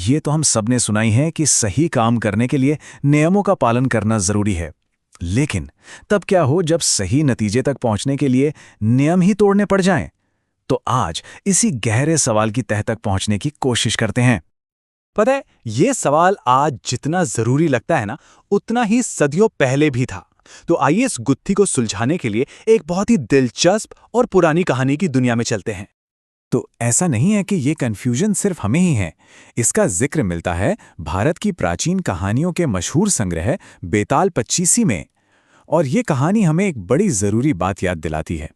ये तो हम सबने सुना ही है कि सही काम करने के लिए नियमों का पालन करना जरूरी है। लेकिन तब क्या हो जब सही नतीजे तक पहुंचने के लिए नियम ही तोड़ने पड़ जाएं? तो आज इसी गहरे सवाल की तह तक पहुंचने की कोशिश करते हैं। पता है, ये सवाल आज जितना जरूरी लगता है ना, उतना ही सदियों पहले भी था। तो आइए इस गुत्थी को सुलझाने के लिए एक बहुत ही दिलचस्प और पुरानी कहानी की दुनिया में चलते हैं। तो ऐसा नहीं है कि ये कन्फ्यूजन सिर्फ हमें ही है। इसका जिक्र मिलता है भारत की प्राचीन कहानियों के मशहूर संग्रह बेताल पच्चीसी में। और ये कहानी हमें एक बड़ी ज़रूरी बात याद दिलाती है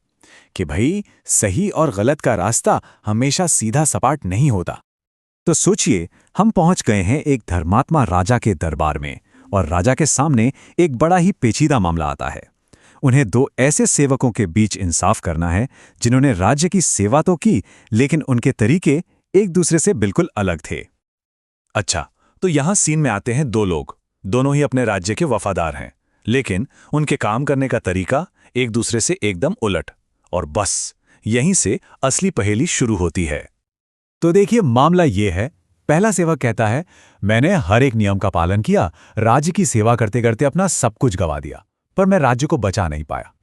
कि भाई, सही और गलत का रास्ता हमेशा सीधा सपाट नहीं होता। तो सोचिए, हम पहुंच गए हैं एक धर्मात्मा राजा के दरबार में, और राजा के सामने एक बड़ा ही पेचीदा मामला आता है। उन्हें दो ऐसे सेवकों के बीच इंसाफ करना है जिन्होंने राज्य की सेवा तो की, लेकिन उनके तरीके एक दूसरे से बिल्कुल अलग थे। अच्छा, तो यहां सीन में आते हैं दो लोग, दोनों ही अपने राज्य के वफादार हैं, लेकिन उनके काम करने का तरीका एक दूसरे से एकदम उलट। और बस यहीं से असली पहेली शुरू होती है। तो देखिए, मामला ये है। पहला सेवक कहता है, मैंने हर एक नियम का पालन किया, राज्य की सेवा करते करते अपना सब कुछ गंवा दिया, पर मैं राज्य को बचा नहीं पाया।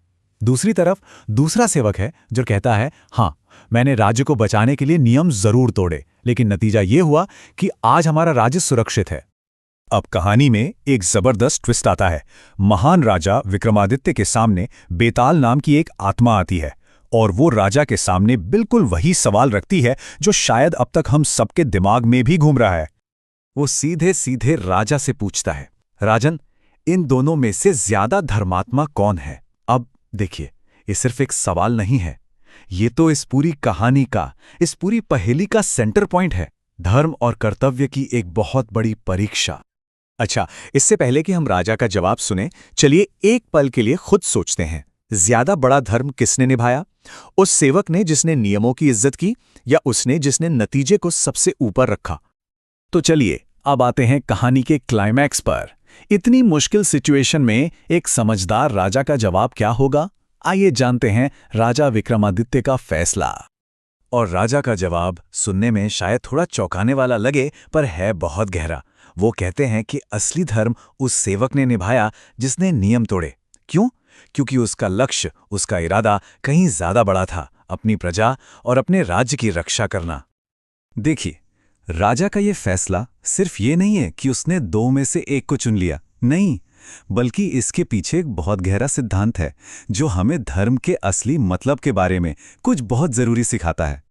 दूसरी तरफ दूसरा सेवक है जो कहता है, हाँ, मैंने राज्य को बचाने के लिए नियम जरूर तोड़े, लेकिन नतीजा ये हुआ कि आज हमारा राज्य सुरक्षित है। अब कहानी में एक जबरदस्त ट्विस्ट आता है। महान राजा विक्रमादित्य के सामने बेताल नाम की एक आत्मा आती है, और वो राजा के सामने बिल्कुल वही सवाल रखती है जो शायद अब तक हम सबके दिमाग में भी घूम रहा है। वो सीधे सीधे राजा से पूछता है, राजन, इन दोनों में से ज्यादा धर्मात्मा कौन है? अब देखिए, ये सिर्फ एक सवाल नहीं है, ये तो इस पूरी कहानी का, इस पूरी पहेली का सेंटर पॉइंट है। धर्म और कर्तव्य की एक बहुत बड़ी परीक्षा। अच्छा, इससे पहले कि हम राजा का जवाब सुने, चलिए एक पल के लिए खुद सोचते हैं। ज्यादा बड़ा धर्म किसने निभाया? उस सेवक ने जिसने नियमों की इज्जत की, या उसने जिसने नतीजे को सबसे ऊपर रखा? तो चलिए अब आते हैं कहानी के क्लाइमैक्स पर। इतनी मुश्किल सिचुएशन में एक समझदार राजा का जवाब क्या होगा? आइए जानते हैं राजा विक्रमादित्य का फैसला। और राजा का जवाब सुनने में शायद थोड़ा चौंकाने वाला लगे, पर है बहुत गहरा। वो कहते हैं कि असली धर्म उस सेवक ने निभाया जिसने नियम तोड़े। क्यों? क्योंकि उसका लक्ष्य, उसका इरादा कहीं ज्यादा बड़ा था, अपनी प्रजा और अपने राज्य की रक्षा करना। देखिए, राजा का ये फैसला सिर्फ ये नहीं है कि उसने दो में से एक को चुन लिया, नहीं, बल्कि इसके पीछे एक बहुत गहरा सिद्धांत है जो हमें धर्म के असली मतलब के बारे में कुछ बहुत जरूरी सिखाता है।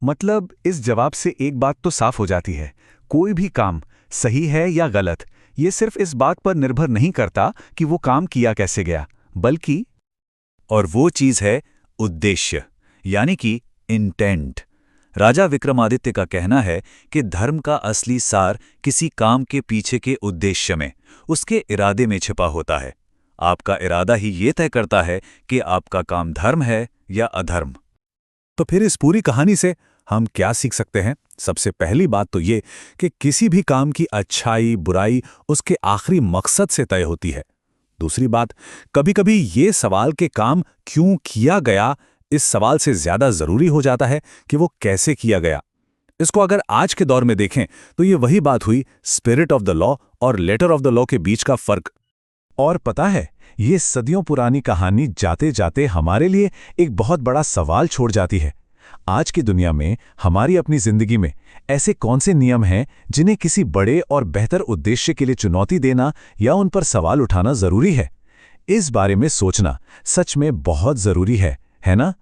मतलब इस जवाब से एक बात तो साफ हो जाती है, कोई भी काम सही है या गलत, ये सिर्फ इस बात पर निर्भर नहीं करता कि वो काम किया कैसे गया, बल्कि और वो चीज है उद्देश्य, यानी कि इंटेंट। राजा विक्रमादित्य का कहना है कि धर्म का असली सार किसी काम के पीछे के उद्देश्य में, उसके इरादे में छिपा होता है। आपका इरादा ही ये तय करता है कि आपका काम धर्म है या अधर्म। तो फिर इस पूरी कहानी से हम क्या सीख सकते हैं? सबसे पहली बात तो ये कि किसी भी काम की अच्छाई बुराई उसके आखिरी मकसद से तय होती है। दूसरी बात, कभी-कभी ये सवाल के काम क्यों किया गया, इस सवाल से ज्यादा जरूरी हो जाता है कि वो कैसे किया गया। इसको अगर आज के दौर में देखें तो ये वही बात हुई स्पिरिट ऑफ द लॉ और लेटर ऑफ द लॉ के बीच का फर्क। और पता है, ये सदियों पुरानी कहानी जाते जाते हमारे लिए एक बहुत बड़ा सवाल छोड़ जाती है। आज की दुनिया में, हमारी अपनी जिंदगी में ऐसे कौन से नियम हैं जिन्हें किसी बड़े और बेहतर उद्देश्य के लिए चुनौती देना या उन पर सवाल उठाना जरूरी है? इस बारे में सोचना सच में बहुत जरूरी है ना?